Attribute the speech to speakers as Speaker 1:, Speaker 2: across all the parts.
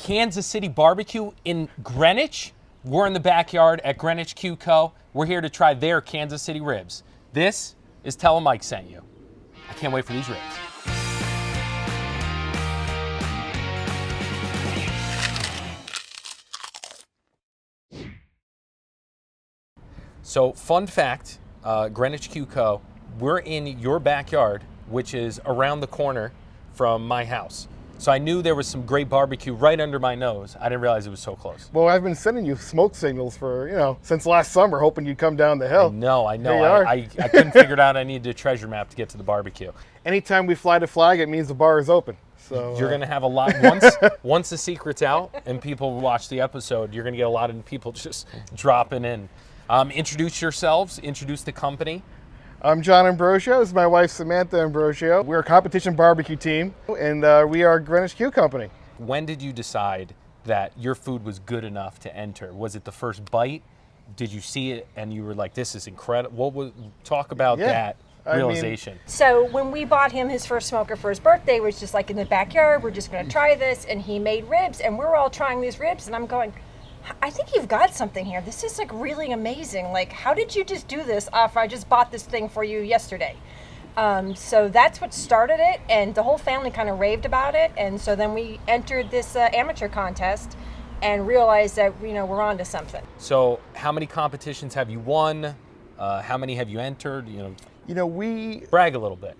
Speaker 1: Kansas City barbecue in Greenwich. We're in the backyard at Greenwich Cue Co. We're here to try their Kansas City ribs. This is Tellem Mike sent you. I can't wait for these ribs. So, fun fact, Greenwich Cue Co, we're in your backyard, which is around the corner from my house. So I knew there was some great barbecue right under my nose. I didn't realize it was so close.
Speaker 2: Well, I've been sending you smoke signals for, since last summer, hoping you'd come down the hill.
Speaker 1: I know. I couldn't figure it out. I needed a treasure map to get to the barbecue.
Speaker 2: Anytime we fly the flag, it means the bar is open. So
Speaker 1: you're going to have a lot, once the secret's out and people watch the episode, you're going to get a lot of people just dropping in. Introduce yourselves, introduce the company.
Speaker 2: I'm John Ambrosio. This is my wife, Samantha Ambrosio. We're a competition barbecue team, and we are Greenwich Cue Company.
Speaker 1: When did you decide that your food was good enough to enter? Was it the first bite? Did you see it and you were like, this is incredible? Talk about that realization.
Speaker 3: So when we bought him his first smoker for his birthday, it was just like in the backyard, we're just going to try this, and he made ribs, and we're all trying these ribs, and I'm going, I think you've got something here. This is like really amazing. Like, how did you just do this after I just bought this thing for you yesterday? So that's what started it, and the whole family kind of raved about it. And so then we entered this amateur contest and realized that, we're on to something.
Speaker 1: So how many competitions have you won? How many have you entered?
Speaker 2: We
Speaker 1: brag a little bit.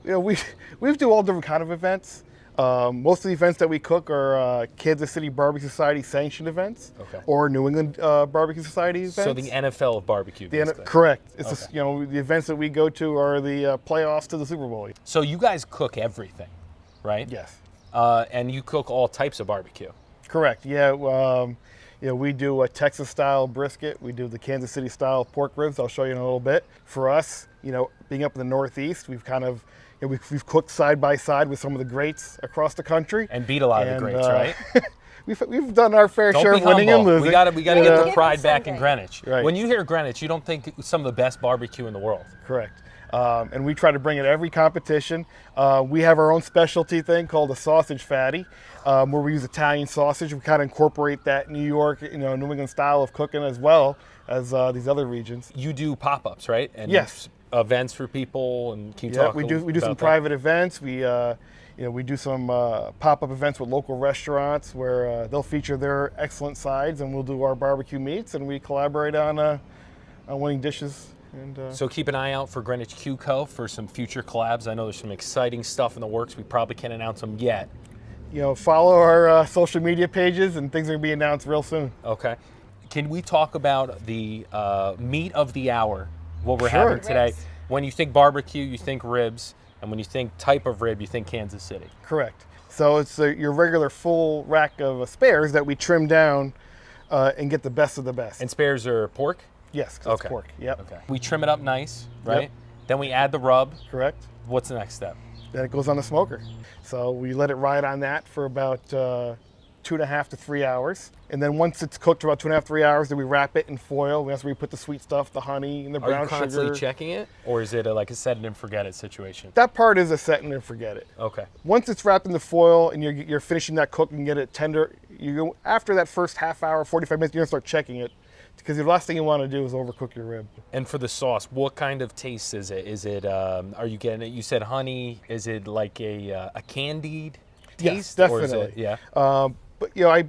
Speaker 2: We do all different kind of events. Most of the events that we cook are Kansas City Barbecue Society sanctioned events, or New England Barbecue Society events.
Speaker 1: So the NFL of barbecue.
Speaker 2: Correct. It's just, the events that we go to are the playoffs to the Super Bowl.
Speaker 1: So you guys cook everything, right?
Speaker 2: Yes.
Speaker 1: And you cook all types of barbecue.
Speaker 2: Correct. Yeah. We do a Texas style brisket. We do the Kansas City style pork ribs. I'll show you in a little bit. For us, being up in the Northeast, we've kind of we've cooked side by side with some of the greats across the country,
Speaker 1: and beat a lot of the greats, right?
Speaker 2: we've done our fair share of winning and losing.
Speaker 1: We got to get the pride back in Greenwich.
Speaker 2: Right.
Speaker 1: When you hear Greenwich, you don't think some of the best barbecue in the world.
Speaker 2: Correct. And we try to bring it to every competition. We have our own specialty thing called a sausage fatty, where we use Italian sausage. We kind of incorporate that New York, New England style of cooking as well as these other regions.
Speaker 1: You do pop-ups, right? And
Speaker 2: yes.
Speaker 1: Events for people, and can you talk
Speaker 2: we do some private events. We we do some pop-up events with local restaurants where they'll feature their excellent sides, and we'll do our barbecue meats, and we collaborate on winning dishes. And
Speaker 1: so keep an eye out for Greenwich Cue Co for some future collabs. I know there's some exciting stuff in the works. We probably can't announce them yet.
Speaker 2: Follow our social media pages, and things are going to be announced real soon.
Speaker 1: Okay. Can we talk about the meat of the hour? What we're having today.
Speaker 3: Ribs.
Speaker 1: When you think barbecue, you think ribs, and when you think type of rib, you think Kansas City.
Speaker 2: Correct. So it's your regular full rack of spares that we trim down and get the best of the best.
Speaker 1: And spares are pork?
Speaker 2: Yes, it's pork. Yep.
Speaker 1: Okay. We trim it up nice, right?
Speaker 2: Yep.
Speaker 1: Then we add the rub.
Speaker 2: Correct.
Speaker 1: What's the next step?
Speaker 2: Then it goes on the smoker. So we let it ride on that for about 2.5 to 3 hours. And then once it's cooked for about 2.5 to 3 hours, then we wrap it in foil. That's where we put the sweet stuff, the honey and the brown sugar.
Speaker 1: Are you constantly checking it? Or is it like a set it and forget it situation?
Speaker 2: That part is a set it and forget it.
Speaker 1: Okay.
Speaker 2: Once it's wrapped in the foil and you're finishing that cook and get it tender, after that first half hour, 45 minutes, you're gonna start checking it. Because the last thing you want to do is overcook your rib.
Speaker 1: And for the sauce, what kind of taste is it? Is it, are you getting it? You said honey. Is it like a candied taste?
Speaker 2: Yes, definitely.
Speaker 1: Or is it, yeah.
Speaker 2: But I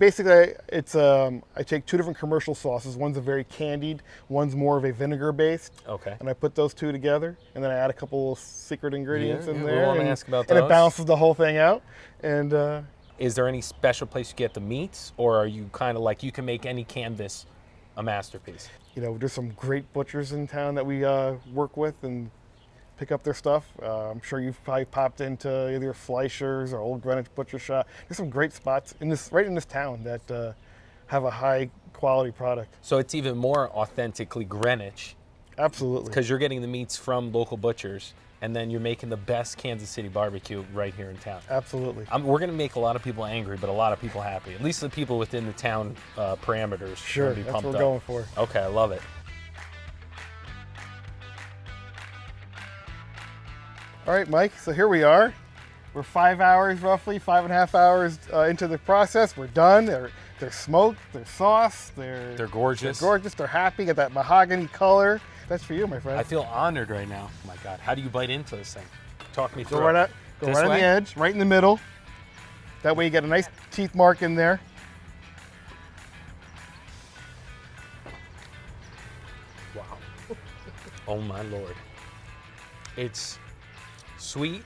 Speaker 2: take two different commercial sauces. One's a very candied, one's more of a vinegar based.
Speaker 1: Okay.
Speaker 2: And I put those two together, and then I add a couple of secret ingredients in there.
Speaker 1: We want to ask about those.
Speaker 2: And it balances the whole thing out. And
Speaker 1: is there any special place you get the meats, or are you kind of like you can make any canvas a masterpiece?
Speaker 2: There's some great butchers in town that we work with and pick up their stuff. I'm sure you've probably popped into either Fleischer's or Old Greenwich Butcher Shop. There's some great spots right in this town that have a high quality product.
Speaker 1: So it's even more authentically Greenwich.
Speaker 2: Absolutely.
Speaker 1: Because you're getting the meats from local butchers, and then you're making the best Kansas City barbecue right here in town.
Speaker 2: Absolutely.
Speaker 1: We're going to make a lot of people angry, but a lot of people happy. At least the people within the town parameters.
Speaker 2: Sure,
Speaker 1: be
Speaker 2: that's
Speaker 1: pumped
Speaker 2: what we're
Speaker 1: up.
Speaker 2: going for.
Speaker 1: Okay, I love it.
Speaker 2: All right, Mike, so here we are. We're 5 hours, roughly 5.5 hours into the process. We're done. They're smoked. They're sauced.
Speaker 1: They're gorgeous.
Speaker 2: They're gorgeous. They're happy. Got that mahogany color. That's for you, my friend.
Speaker 1: I feel honored right now. Oh my God, how do you bite into this thing? Talk me through
Speaker 2: Go right,
Speaker 1: This
Speaker 2: on
Speaker 1: way?
Speaker 2: the edge, right in the middle. That way you get a nice teeth mark in there.
Speaker 1: Wow. Oh my Lord. It's sweet.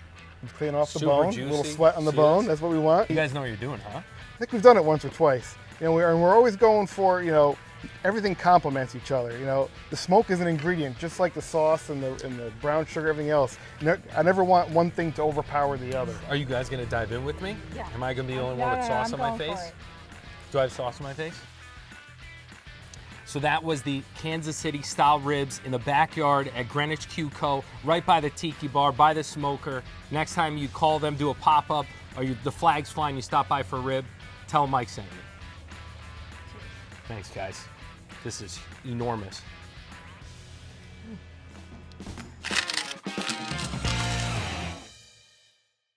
Speaker 2: Clean off the
Speaker 1: Super
Speaker 2: bone.
Speaker 1: juicy.
Speaker 2: A little sweat on the
Speaker 1: See
Speaker 2: bone.
Speaker 1: this?
Speaker 2: That's what we want.
Speaker 1: You guys know what you're doing, huh?
Speaker 2: I think we've done it once or twice. You know, we're always going for, you know, everything complements each other. You know, the smoke is an ingredient, just like the sauce and the brown sugar, everything else. I never want one thing to overpower the other.
Speaker 1: Are you guys gonna dive in with me?
Speaker 3: Yeah.
Speaker 1: Am I gonna be the only
Speaker 3: No,
Speaker 1: one with
Speaker 3: no,
Speaker 1: sauce
Speaker 3: I'm
Speaker 1: on my
Speaker 3: going for
Speaker 1: face?
Speaker 3: it.
Speaker 1: Do I have sauce on my face? So that was the Kansas City style ribs in the backyard at Greenwich Cue Co, right by the tiki bar, by the smoker. Next time you call them, do a pop-up, or the flag's flying, you stop by for a rib, tell them Mike sent you. Thanks, guys. This is enormous.